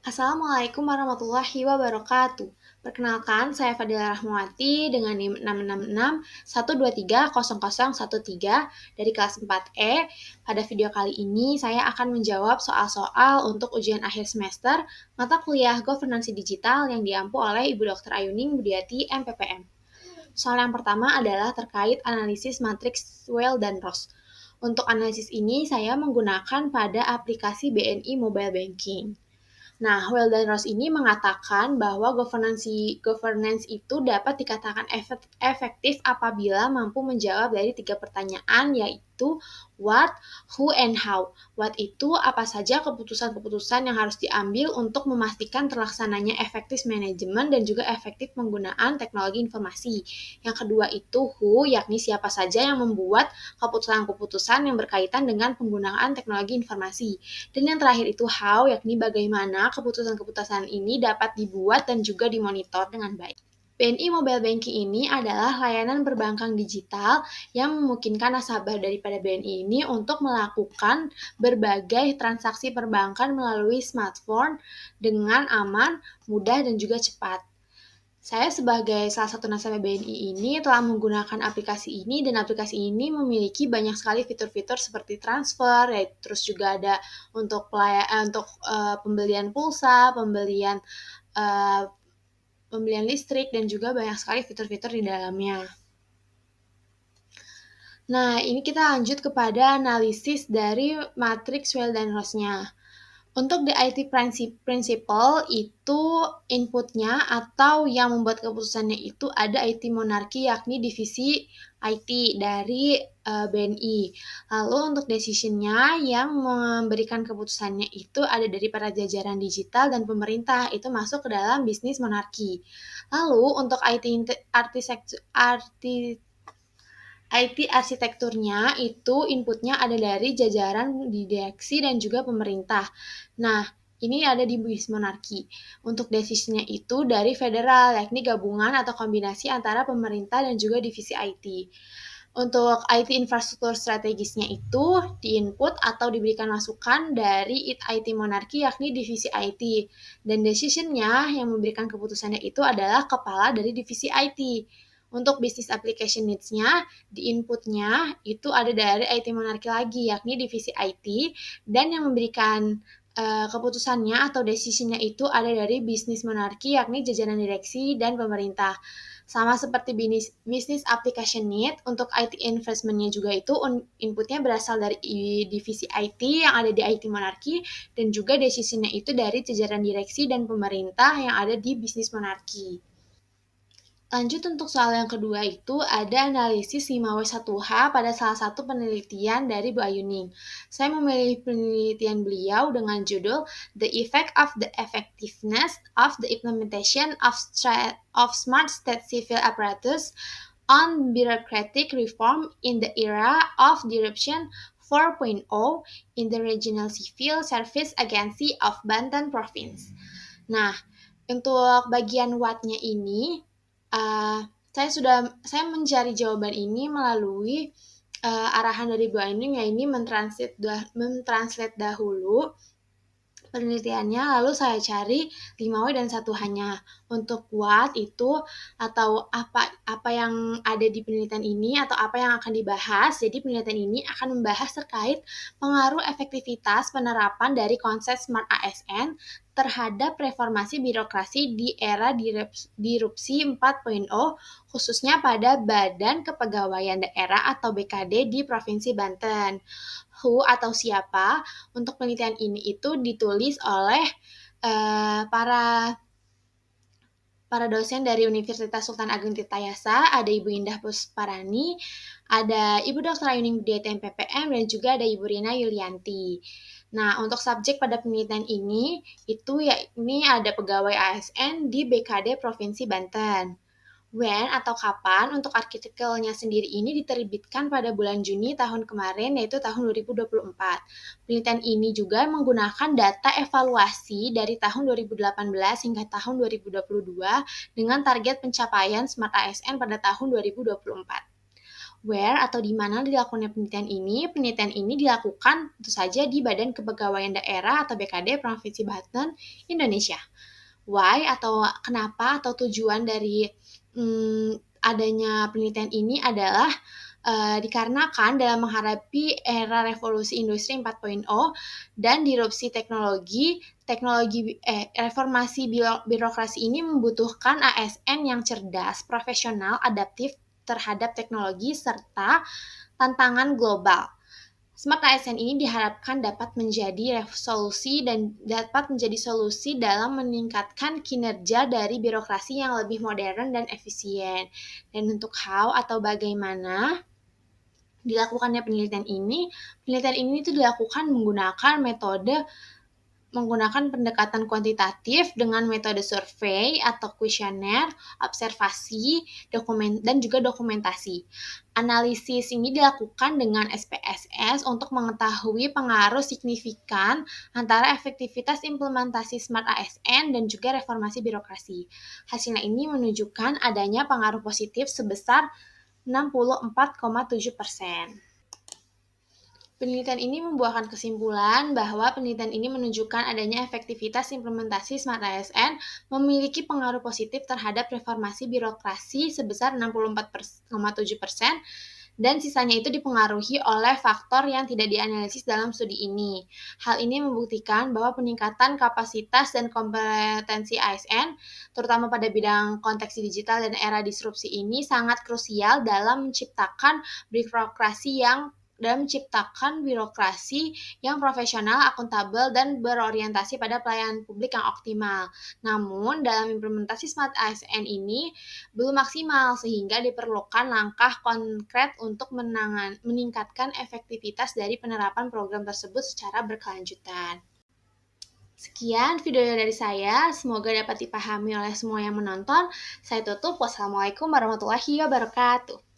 Assalamualaikum warahmatullahi wabarakatuh. Perkenalkan, saya Fadila Rahmawati dengan NIM 66612300013 dari kelas 4E. Pada video kali ini, saya akan menjawab soal-soal untuk ujian akhir semester mata kuliah Governansi Digital yang diampu oleh Ibu Dr. Ayuning Budiati, MPPM. Soal yang pertama adalah terkait analisis matriks Weil dan Ross. Untuk analisis ini, saya menggunakan pada aplikasi BNI Mobile Banking. Nah, Weil dan Ross ini mengatakan bahwa governance itu dapat dikatakan efektif apabila mampu menjawab dari 3 pertanyaan, yaitu what, who, and how. What itu apa saja keputusan-keputusan yang harus diambil untuk memastikan terlaksananya efektif manajemen dan juga efektif penggunaan teknologi informasi. Yang kedua itu who, yakni siapa saja yang membuat keputusan-keputusan yang berkaitan dengan penggunaan teknologi informasi. Dan yang terakhir itu how, yakni bagaimana keputusan-keputusan ini dapat dibuat dan juga dimonitor dengan baik. BNI Mobile Banking ini adalah layanan perbankan digital yang memungkinkan nasabah daripada BNI ini untuk melakukan berbagai transaksi perbankan melalui smartphone dengan aman, mudah, dan juga cepat. Saya sebagai salah satu nasabah BNI ini telah menggunakan aplikasi ini dan aplikasi ini memiliki banyak sekali fitur-fitur seperti transfer, terus juga ada untuk pembelian pulsa, uh, pembelian listrik, dan juga banyak sekali fitur-fitur di dalamnya. Nah, ini kita lanjut kepada analisis dari matriks Weil dan Ross-nya. Untuk the IT principle itu inputnya atau yang membuat keputusannya itu ada IT monarki, yakni divisi IT dari BNI. Lalu untuk decision-nya yang memberikan keputusannya itu ada dari para jajaran digital dan pemerintah, itu masuk ke dalam bisnis monarki. Lalu untuk IT arsitekturnya itu inputnya ada dari jajaran di direksi dan juga pemerintah. Nah, ini ada di bisnis monarki. Untuk desisinya itu dari federal, yakni gabungan atau kombinasi antara pemerintah dan juga divisi IT. Untuk IT infrastruktur strategisnya itu diinput atau diberikan masukan dari IT monarki, yakni divisi IT. Dan decision-nya yang memberikan keputusannya itu adalah kepala dari divisi IT. Untuk business application needs-nya, di input-nya itu ada dari IT monarki lagi, yakni divisi IT, dan yang memberikan keputusannya atau decision-nya itu ada dari bisnis monarki, yakni jajaran direksi dan pemerintah. Sama seperti business application need, untuk IT investment-nya juga itu inputnya berasal dari divisi IT yang ada di IT monarki, dan juga decision-nya itu dari jajaran direksi dan pemerintah yang ada di bisnis monarki. Lanjut untuk soal yang kedua itu ada analisis 5W1H pada salah satu penelitian dari Bu Ayuning. Saya memilih penelitian beliau dengan judul The Effect of the Effectiveness of the Implementation of Smart State Civil Apparatus on Bureaucratic Reform in the Era of Disruption 4.0 in the Regional Civil Service Agency of Banten Province. Nah, untuk bagian what-nya ini, uh, saya mencari jawaban ini melalui arahan dari Bu Ainun, yaitu mentranslate dahulu penelitiannya, lalu saya cari 5W dan 1H-nya. Untuk what itu atau apa yang ada di penelitian ini atau apa yang akan dibahas. Jadi penelitian ini akan membahas terkait pengaruh efektivitas penerapan dari konsep Smart ASN terhadap reformasi birokrasi di era disrupsi 4.0, khususnya pada Badan Kepegawaian Daerah atau BKD di Provinsi Banten. Who atau siapa, untuk penelitian ini itu ditulis oleh para dosen dari Universitas Sultan Ageng Tirtayasa, ada Ibu Indah Pusparani, ada Ibu Dr. Ayuning Budiati MPPM, dan juga ada Ibu Rina Yulianti. Nah, untuk subjek pada penelitian ini, itu ya ini ada pegawai ASN di BKD Provinsi Banten. When atau kapan untuk artikelnya sendiri ini diterbitkan pada bulan Juni tahun kemarin, yaitu tahun 2024. Penelitian ini juga menggunakan data evaluasi dari tahun 2018 hingga tahun 2022 dengan target pencapaian Smart ASN pada tahun 2024. Where atau di mana dilakukannya penelitian ini? Penelitian ini dilakukan tentu saja di Badan Kepegawaian Daerah atau BKD Provinsi Banten, Indonesia. Why atau kenapa atau tujuan dari adanya penelitian ini adalah dikarenakan dalam menghadapi era revolusi industri 4.0 dan disrupsi reformasi birokrasi ini membutuhkan ASN yang cerdas, profesional, adaptif terhadap teknologi serta tantangan global. Smart ASN ini diharapkan dapat menjadi solusi dalam meningkatkan kinerja dari birokrasi yang lebih modern dan efisien. Dan untuk how atau bagaimana dilakukannya penelitian ini itu dilakukan menggunakan pendekatan kuantitatif dengan metode survei atau kuesioner, observasi, dan juga dokumentasi. Analisis ini dilakukan dengan SPSS untuk mengetahui pengaruh signifikan antara efektivitas implementasi Smart ASN dan juga reformasi birokrasi. Hasilnya ini menunjukkan adanya pengaruh positif sebesar 64,7%. Penelitian ini membuahkan kesimpulan bahwa penelitian ini menunjukkan adanya efektivitas implementasi Smart ASN memiliki pengaruh positif terhadap reformasi birokrasi sebesar 64,7% dan sisanya itu dipengaruhi oleh faktor yang tidak dianalisis dalam studi ini. Hal ini membuktikan bahwa peningkatan kapasitas dan kompetensi ASN, terutama pada bidang konteks digital dan era disrupsi ini, sangat krusial dalam menciptakan birokrasi yang profesional, akuntabel, dan berorientasi pada pelayanan publik yang optimal. Namun, dalam implementasi Smart ASN ini belum maksimal, sehingga diperlukan langkah konkret untuk meningkatkan efektivitas dari penerapan program tersebut secara berkelanjutan. Sekian video dari saya, semoga dapat dipahami oleh semua yang menonton. Saya tutup, wassalamualaikum warahmatullahi wabarakatuh.